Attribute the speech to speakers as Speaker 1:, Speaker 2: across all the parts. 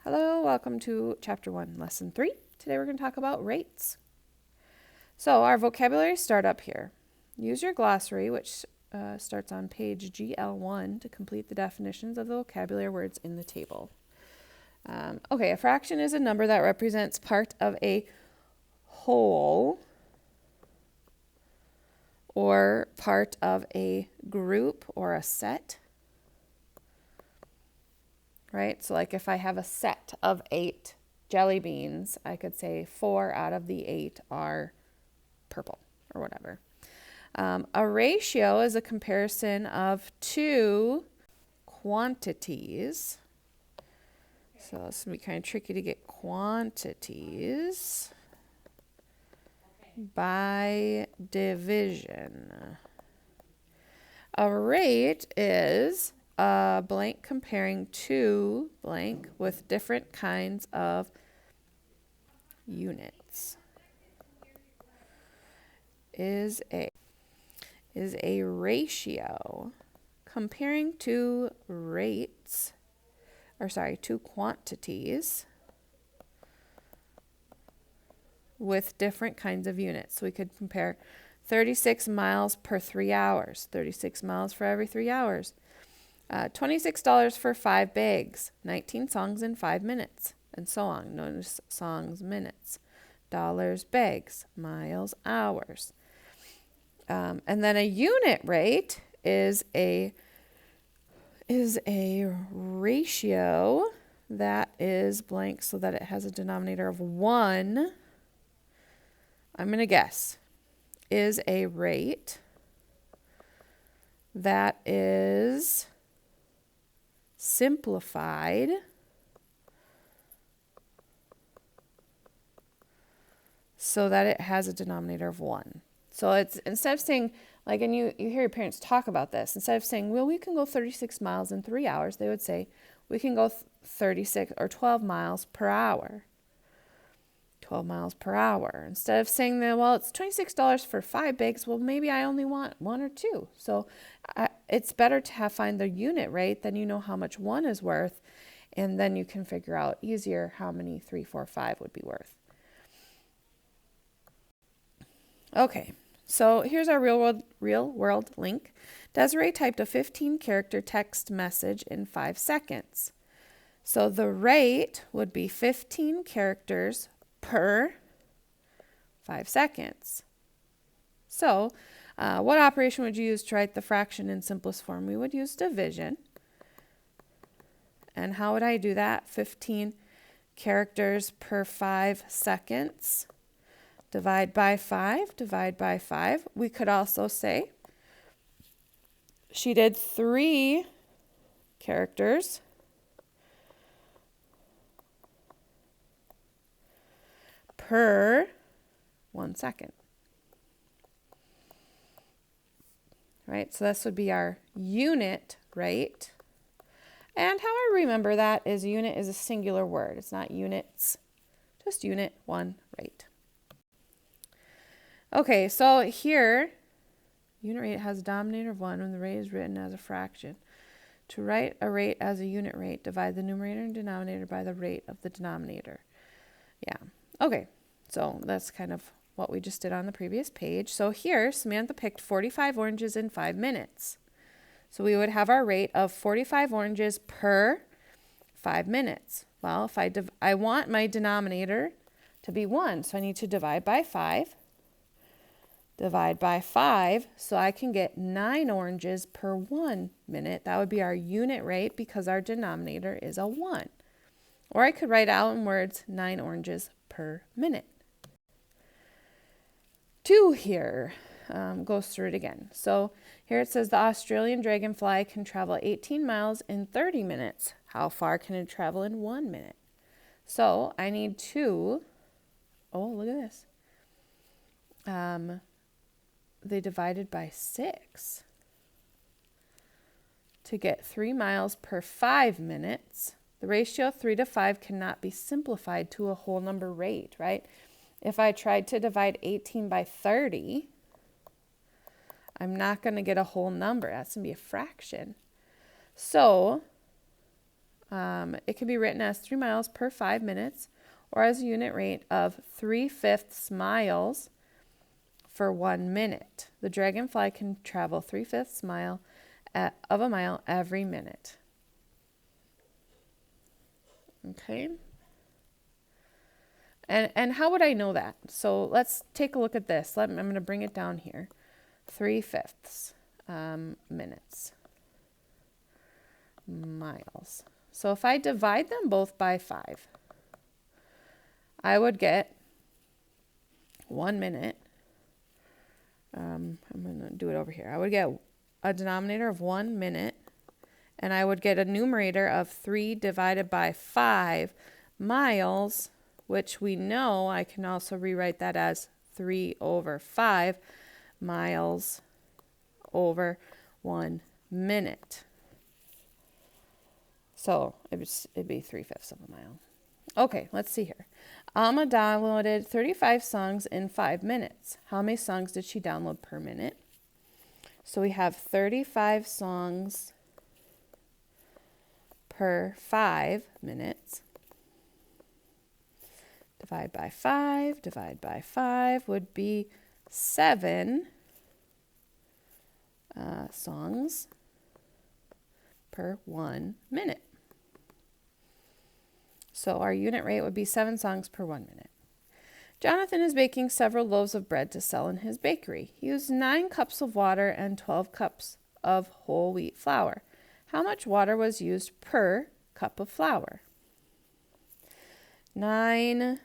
Speaker 1: Hello, welcome to Chapter 1, Lesson 3. Today we're going to talk about rates. So our vocabulary start up here. Use your glossary, which starts on page GL1, to complete the definitions of the vocabulary words in the table. Okay, a fraction is a number that represents part of a whole or part of a group or a set. Right? So like if I have a set of 8 jelly beans, I could say 4 out of the 8 are purple or whatever. A ratio is a comparison of two quantities. So this can be kind of tricky to get quantities by division. A rate is a blank comparing two blank with different kinds of units. Is a ratio comparing two rates, two quantities with different kinds of units. So we could compare 36 miles per 3 hours, 36 miles for every 3 hours. $26 for 5 bags, 19 songs in 5 minutes, and so on. Notice songs, minutes, dollars, bags, miles, hours. And then a unit rate is a ratio that is blank so that it has a denominator of 1. I'm going to guess. Is a rate that is simplified so that it has a denominator of 1. So it's instead of saying, like, and you hear your parents talk about this, instead of saying, well, we can go 36 miles in 3 hours, they would say, we can go 36 or 12 miles per hour. 12 miles per hour. Instead of saying that, well, it's $26 for 5 bags, well, maybe I only want 1 or 2. So it's better to find the unit rate, then you know how much 1 is worth, and then you can figure out easier how many 3, 4, 5 would be worth. Okay, so here's our real world link. Desiree typed a 15-character text message in 5 seconds. So the rate would be 15 characters per 5 seconds. So what operation would you use to write the fraction in simplest form? We would use division. And how would I do that? 15 characters per 5 seconds. Divide by 5, divide by 5. We could also say she did 3 characters per 1 second. Right, so this would be our unit rate. And how I remember that is unit is a singular word. It's not units, just unit, 1, rate. Okay, so here, unit rate has a denominator of 1 when the rate is written as a fraction. To write a rate as a unit rate, divide the numerator and denominator by the rate of the denominator. Yeah, okay, so that's kind of what we just did on the previous page. So here, Samantha picked 45 oranges in 5 minutes. So we would have our rate of 45 oranges per 5 minutes. Well, if I want my denominator to be 1, so I need to divide by 5. Divide by 5, so I can get 9 oranges per 1 minute. That would be our unit rate because our denominator is a 1. Or I could write out in words 9 oranges per minute. 2 here goes through it again. So here it says the Australian dragonfly can travel 18 miles in 30 minutes. How far can it travel in 1 minute? So I need 2. Oh, look at this. They divided by 6 to get 3 miles per 5 minutes. The ratio 3 to 5 cannot be simplified to a whole number rate, right? If I tried to divide 18 by 30, I'm not going to get a whole number. That's going to be a fraction. So It can be written as 3 miles per 5 minutes or as a unit rate of 3/5 miles for 1 minute. The dragonfly can travel 3/5 mile of a mile every minute. Okay. And how would I know that? So let's take a look at this. I'm going to bring it down here. 3/5 minutes. Miles. So if I divide them both by 5, I would get 1 minute. I'm going to do it over here. I would get a denominator of 1 minute, and I would get a numerator of 3 divided by 5 miles, which we know I can also rewrite that as 3/5 miles over 1 minute. So it'd be 3/5 of a mile. Okay, let's see here. Alma downloaded 35 songs in 5 minutes. How many songs did she download per minute? So we have 35 songs per 5 minutes. Divide by 5 would be 7 songs per 1 minute. So our unit rate would be 7 songs per 1 minute. Jonathan is baking several loaves of bread to sell in his bakery. He used 9 cups of water and 12 cups of whole wheat flour. How much water was used per cup of flour? 9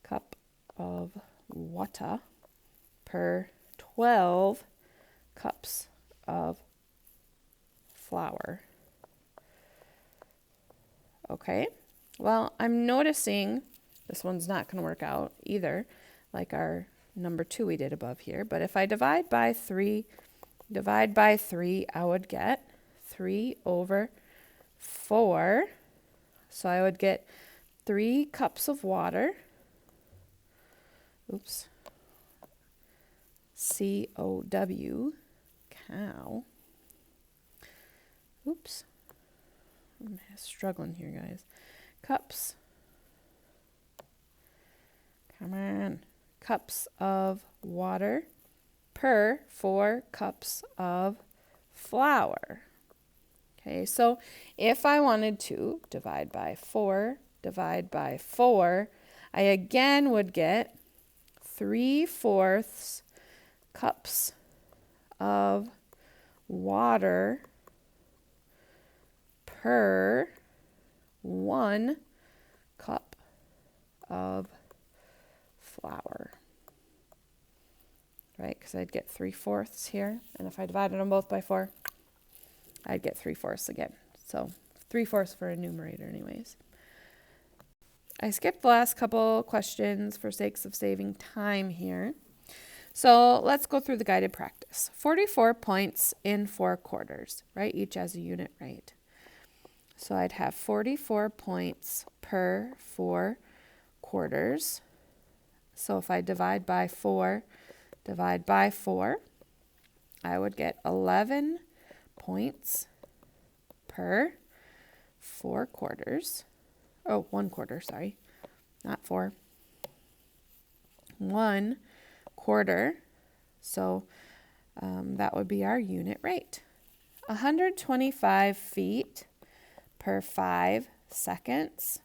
Speaker 1: cup of water per 12 cups of flour. Okay, well, I'm noticing this one's not going to work out either, like our number 2 we did above here. But if I divide by 3, I would get 3/4. So I would get 3 cups of water. Oops. COW, cow. Oops. I'm struggling here, guys. Cups. Come on. Cups of water per 4 cups of flour. Okay, so if I wanted to divide by 4, I again would get 3/4 cups of water per 1 cup of flour, right? Because I'd get 3/4 here, and if I divided them both by 4, I'd get 3/4 again. So 3/4 for a numerator anyways. I skipped the last couple questions for sakes of saving time here. So let's go through the guided practice. 44 points in 4 quarters, right? Each as a unit rate. So I'd have 44 points per 4 quarters. So if I divide by 4, I would get 11 points per 4 quarters. Oh, 1 quarter, sorry, not 4. 1 quarter. So that would be our unit rate. 125 feet per 5 seconds.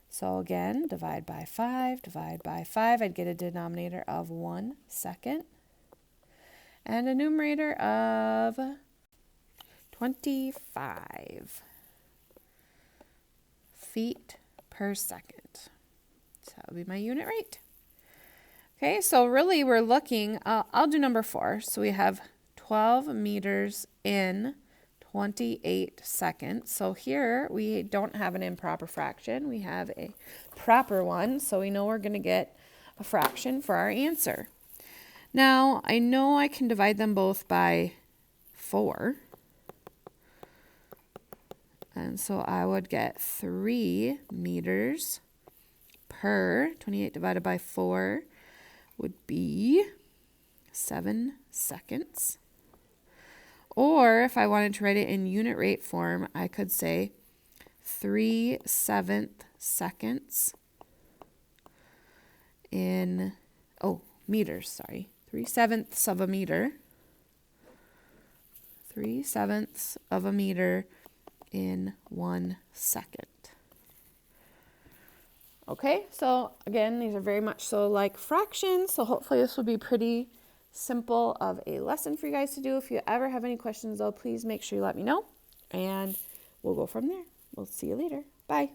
Speaker 1: So again, divide by 5. I'd get a denominator of 1 second and a numerator of 25 feet per second. So that would be my unit rate. Okay, so really we're looking, I'll do number 4. So we have 12 meters in 28 seconds. So here we don't have an improper fraction. We have a proper one. So we know we're going to get a fraction for our answer. Now, I know I can divide them both by 4. And so I would get 3 meters per 28 divided by 4 would be 7 seconds. Or if I wanted to write it in unit rate form, I could say 3/7 seconds in, meters, sorry. 3/7 of a meter. 3/7 of a meter in 1 second. Okay, so again, these are very much so like fractions, so hopefully this will be pretty simple of a lesson for you guys to do. If you ever have any questions though, please make sure you let me know, and we'll go from there. We'll see you later. Bye.